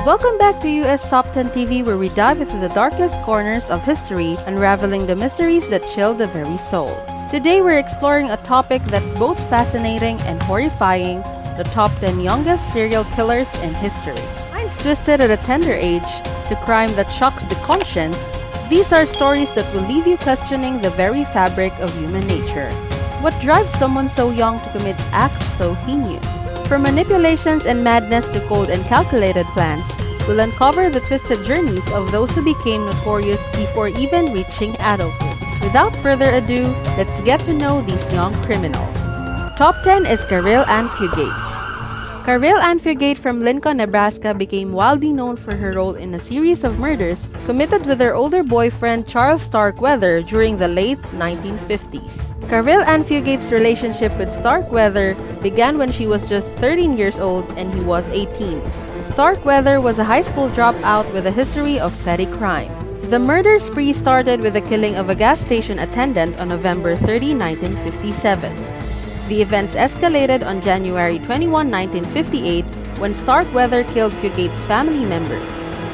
Welcome back to US Top 10 TV, where we dive into the darkest corners of history, unraveling the mysteries that chill the very soul. Today we're exploring a topic that's both fascinating and horrifying: the top 10 youngest serial killers in history. Minds twisted at a tender age to crime that shocks the conscience, these are stories that will leave you questioning the very fabric of human nature. What drives someone so young to commit acts so heinous? From manipulations and madness to cold and calculated plans, we'll uncover the twisted journeys of those who became notorious before even reaching adulthood. Without further ado, let's get to know these young criminals. Top 10 is Gabriel and Fugate. Gabriel and Fugate from Lincoln, Nebraska became widely known for her role in a series of murders committed with her older boyfriend Charles Starkweather during the late 1950s. Gabriel and Fugate's relationship with Starkweather began when she was just 13 years old and he was 18. Starkweather was a high school dropout with a history of petty crime. The murder spree started with the killing of a gas station attendant on November 30, 1957. The events escalated on January 21, 1958, when Starkweather killed Fugate's family members.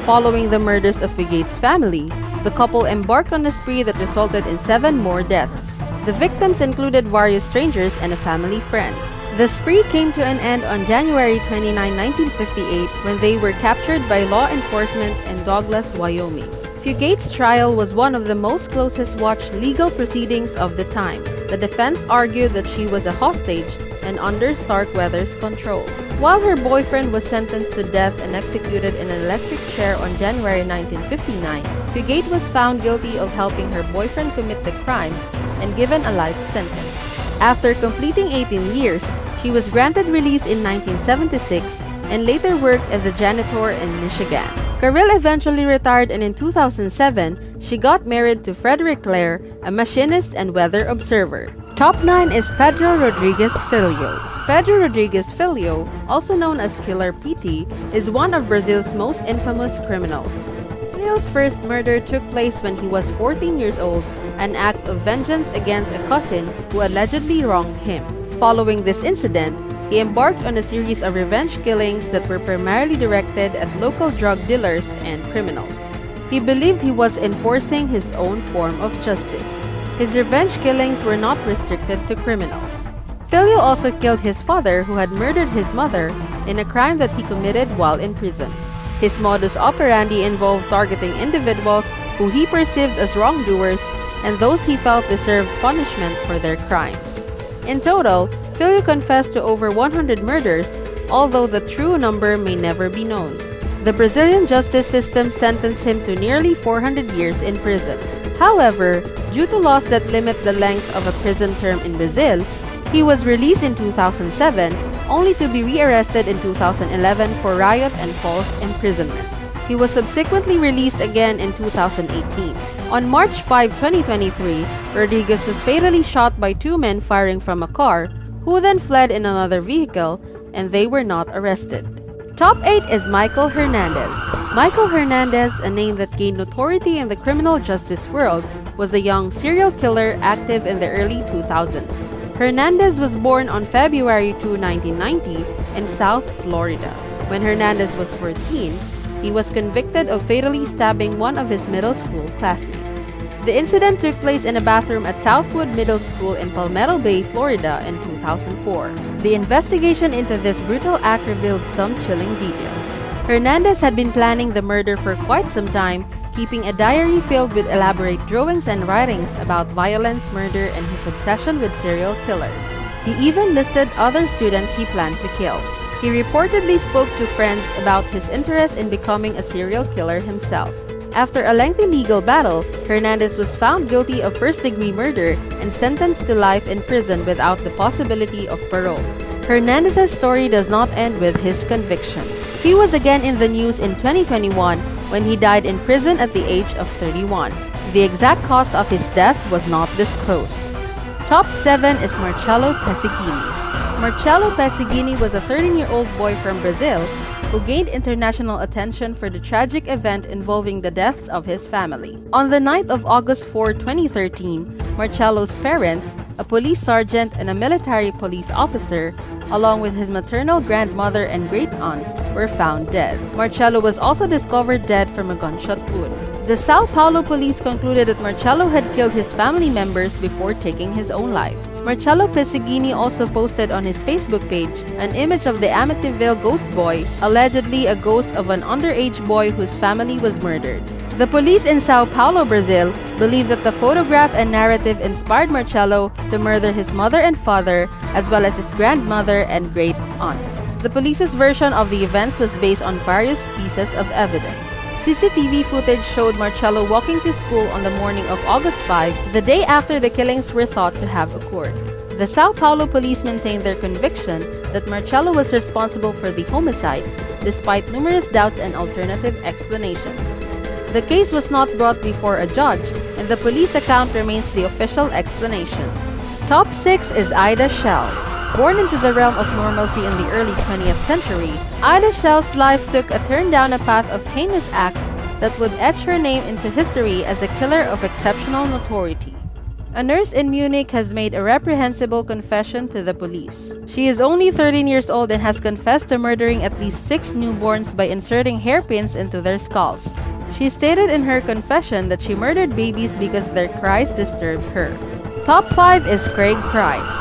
Following the murders of Fugate's family, the couple embarked on a spree that resulted in 7 more deaths. The victims included various strangers and a family friend. The spree came to an end on January 29, 1958, when they were captured by law enforcement in Douglas, Wyoming. Fugate's trial was one of the most closest watched legal proceedings of the time. The defense argued that she was a hostage and under Starkweather's control. While her boyfriend was sentenced to death and executed in an electric chair on January 1959, Fugate was found guilty of helping her boyfriend commit the crime and given a life sentence. After completing 18 years, she was granted release in 1976 and later worked as a janitor in Michigan. Gabriel eventually retired, and in 2007, she got married to Frederick Clare, a machinist and weather observer. Top 9 is Pedro Rodriguez Filho. Pedro Rodriguez Filho, also known as Killer PT, is one of Brazil's most infamous criminals. Filho's first murder took place when he was 14 years old, an act of vengeance against a cousin who allegedly wronged him. Following this incident, he embarked on a series of revenge killings that were primarily directed at local drug dealers and criminals. He believed he was enforcing his own form of justice. His revenge killings were not restricted to criminals. Filho also killed his father, who had murdered his mother, in a crime that he committed while in prison. His modus operandi involved targeting individuals who he perceived as wrongdoers and those he felt deserved punishment for their crimes. In total, Filho confessed to over 100 murders, although the true number may never be known. The Brazilian justice system sentenced him to nearly 400 years in prison. However, due to laws that limit the length of a prison term in Brazil, he was released in 2007, only to be rearrested in 2011 for riot and false imprisonment. He was subsequently released again in 2018. On March 5, 2023, Rodriguez was fatally shot by 2 men firing from a car, who then fled in another vehicle, and they were not arrested. Top 8 is Michael Hernandez. Michael Hernandez, a name that gained notoriety in the criminal justice world, was a young serial killer active in the early 2000s. Hernandez was born on February 2, 1990, in South Florida. When Hernandez was 14, he was convicted of fatally stabbing one of his middle school classmates. The incident took place in a bathroom at Southwood Middle School in Palmetto Bay, Florida in 2004. The investigation into this brutal act revealed some chilling details. Hernandez had been planning the murder for quite some time, keeping a diary filled with elaborate drawings and writings about violence, murder, and his obsession with serial killers. He even listed other students he planned to kill. He reportedly spoke to friends about his interest in becoming a serial killer himself. After a lengthy legal battle, Hernandez was found guilty of first-degree murder and sentenced to life in prison without the possibility of parole. Hernandez's story does not end with his conviction. He was again in the news in 2021 when he died in prison at the age of 31. The exact cause of his death was not disclosed. Top 7 is Marcelo Pasigini. Marcelo Pasigini was a 13-year-old boy from Brazil who gained international attention for the tragic event involving the deaths of his family. On the night of August 4, 2013, Marcelo's parents, a police sergeant and a military police officer, along with his maternal grandmother and great-aunt, were found dead. Marcelo was also discovered dead from a gunshot wound. The Sao Paulo police concluded that Marcelo had killed his family members before taking his own life. Marcelo Pasigini also posted on his Facebook page an image of the Amityville ghost boy, allegedly a ghost of an underage boy whose family was murdered. The police in Sao Paulo, Brazil, believe that the photograph and narrative inspired Marcelo to murder his mother and father, as well as his grandmother and great-aunt. The police's version of the events was based on various pieces of evidence. CCTV footage showed Marcelo walking to school on the morning of August 5, the day after the killings were thought to have occurred. The Sao Paulo police maintained their conviction that Marcelo was responsible for the homicides, despite numerous doubts and alternative explanations. The case was not brought before a judge, and the police account remains the official explanation. Top 6 is Ida Shell. Born into the realm of normalcy in the early 20th century, Ida Shell's life took a turn down a path of heinous acts that would etch her name into history as a killer of exceptional notoriety. A nurse in Munich has made a reprehensible confession to the police. She is only 13 years old and has confessed to murdering at least 6 newborns by inserting hairpins into their skulls. She stated in her confession that she murdered babies because their cries disturbed her. Top 5 is Craig Price.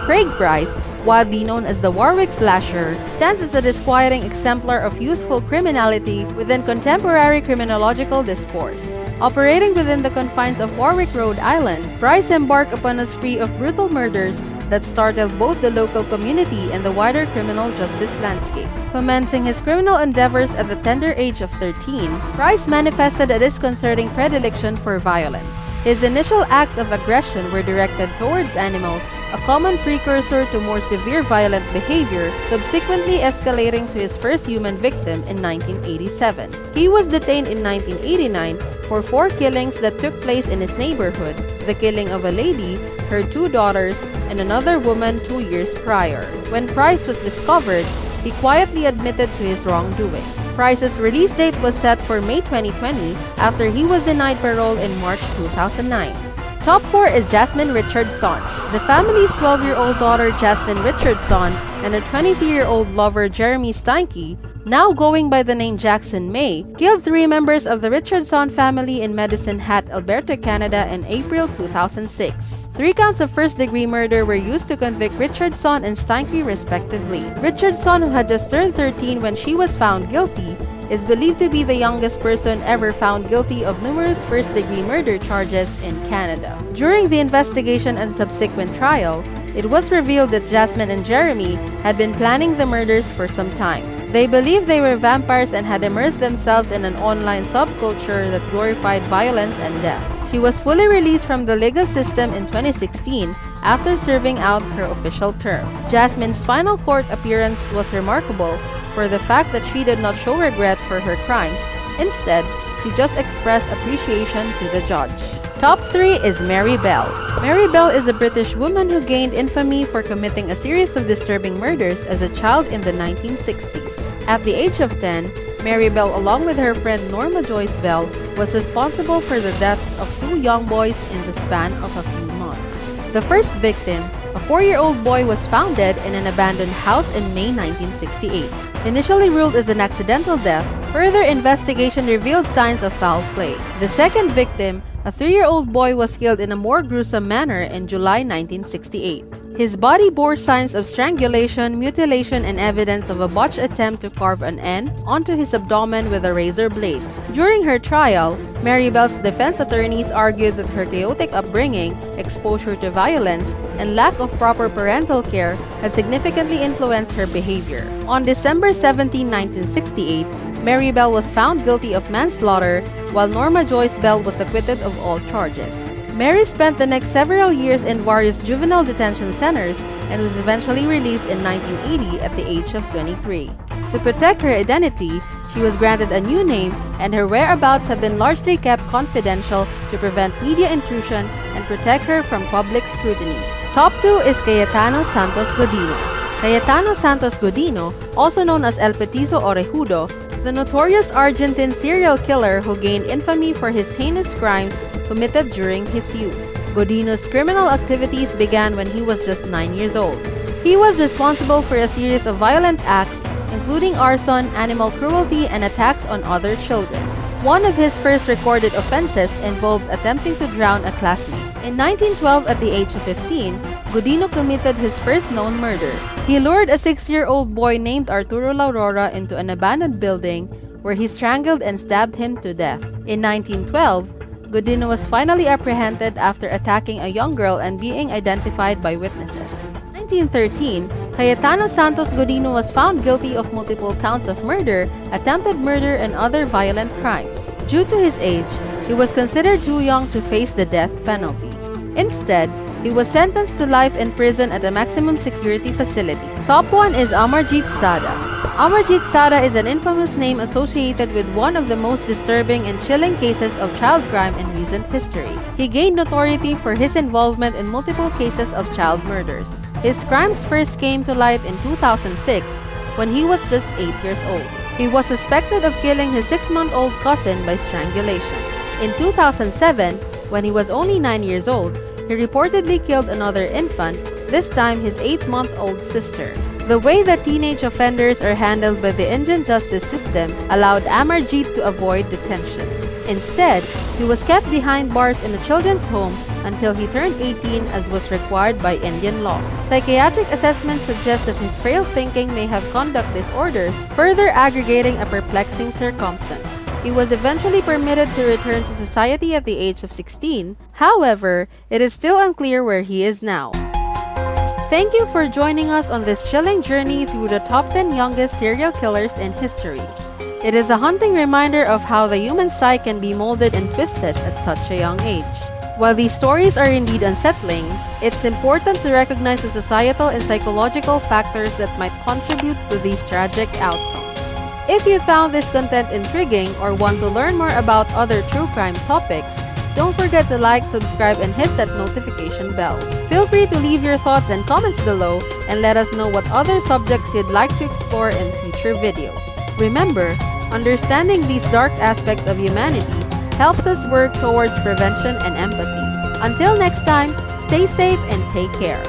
Craig Price, widely known as the Warwick Slasher, stands as a disquieting exemplar of youthful criminality within contemporary criminological discourse. Operating within the confines of Warwick, Rhode Island, Price embarked upon a spree of brutal murders that startled both the local community and the wider criminal justice landscape. Commencing his criminal endeavors at the tender age of 13, Price manifested a disconcerting predilection for violence. His initial acts of aggression were directed towards animals, a common precursor to more severe violent behavior, subsequently escalating to his first human victim in 1987. He was detained in 1989 for 4 killings that took place in his neighborhood, the killing of a lady, her 2 daughters, and another woman 2 years prior. When Price was discovered, he quietly admitted to his wrongdoing. Price's release date was set for May 2020 after he was denied parole in March 2009. Top 4 is Jasmine Richardson. The family's 12-year-old daughter Jasmine Richardson and her 23-year-old lover Jeremy Steinke, now going by the name Jackson May, killed 3 members of the Richardson family in Medicine Hat, Alberta, Canada in April 2006. 3 counts of first-degree murder were used to convict Richardson and Steinke respectively. Richardson, who had just turned 13 when she was found guilty, is believed to be the youngest person ever found guilty of numerous first-degree murder charges in Canada. During the investigation and subsequent trial, it was revealed that Jasmine and Jeremy had been planning the murders for some time. They believed they were vampires and had immersed themselves in an online subculture that glorified violence and death. She was fully released from the legal system in 2016 after serving out her official term. Jasmine's final court appearance was remarkable for the fact that she did not show regret for her crimes. Instead, she just expressed appreciation to the judge. Top 3 is Mary Bell. Mary Bell is a British woman who gained infamy for committing a series of disturbing murders as a child in the 1960s. At the age of 10, Mary Bell, along with her friend Norma Joyce Bell, was responsible for the deaths of 2 young boys in the span of a few months. The first victim, a 4-year-old boy, was found dead in an abandoned house in May 1968. Initially ruled as an accidental death, further investigation revealed signs of foul play. The second victim, a 3-year-old boy, was killed in a more gruesome manner in July 1968. His body bore signs of strangulation, mutilation, and evidence of a botched attempt to carve an N onto his abdomen with a razor blade. During her trial, Mary Bell's defense attorneys argued that her chaotic upbringing, exposure to violence, and lack of proper parental care had significantly influenced her behavior. On December 17, 1968, Mary Bell was found guilty of manslaughter, while Norma Joyce Bell was acquitted of all charges. Mary spent the next several years in various juvenile detention centers and was eventually released in 1980 at the age of 23. To protect her identity, she was granted a new name, and her whereabouts have been largely kept confidential to prevent media intrusion and protect her from public scrutiny. Top 2 is Hayatano Santos Godino. Hayatano Santos Godino, also known as El Petizo Orejudo, is a notorious Argentine serial killer who gained infamy for his heinous crimes committed during his youth. Godino's criminal activities began when he was just 9 years old. He was responsible for a series of violent acts, including arson, animal cruelty, and attacks on other children. One of his first recorded offenses involved attempting to drown a classmate. In 1912, at the age of 15, Godino committed his first known murder. He lured a 6-year-old boy named Arturo Laurora into an abandoned building where he strangled and stabbed him to death. In 1912, Godino was finally apprehended after attacking a young girl and being identified by witnesses. In 1913, Hayatano Santos Godino was found guilty of multiple counts of murder, attempted murder, and other violent crimes. Due to his age, he was considered too young to face the death penalty. Instead, he was sentenced to life in prison at a maximum security facility. Top 1 is Amarjeet Sada. Amarjeet Sada is an infamous name associated with one of the most disturbing and chilling cases of child crime in recent history. He gained notoriety for his involvement in multiple cases of child murders. His crimes first came to light in 2006 when he was just 8 years old. He was suspected of killing his 6-month-old cousin by strangulation. In 2007, when he was only 9 years old, he reportedly killed another infant, this time his 8-month-old sister. The way that teenage offenders are handled by the Indian justice system allowed Amarjeet to avoid detention. Instead, he was kept behind bars in a children's home until he turned 18, as was required by Indian law. Psychiatric assessments suggest that his frail thinking may have conduct disorders, further aggregating a perplexing circumstance. He was eventually permitted to return to society at the age of 16. However, it is still unclear where he is now. Thank you for joining us on this chilling journey through the top 10 youngest serial killers in history. It is a haunting reminder of how the human psyche can be molded and twisted at such a young age. While these stories are indeed unsettling, it's important to recognize the societal and psychological factors that might contribute to these tragic outcomes. If you found this content intriguing or want to learn more about other true crime topics, don't forget to like, subscribe, and hit that notification bell. Feel free to leave your thoughts and comments below and let us know what other subjects you'd like to explore in future videos. Remember, understanding these dark aspects of humanity helps us work towards prevention and empathy. Until next time, stay safe and take care.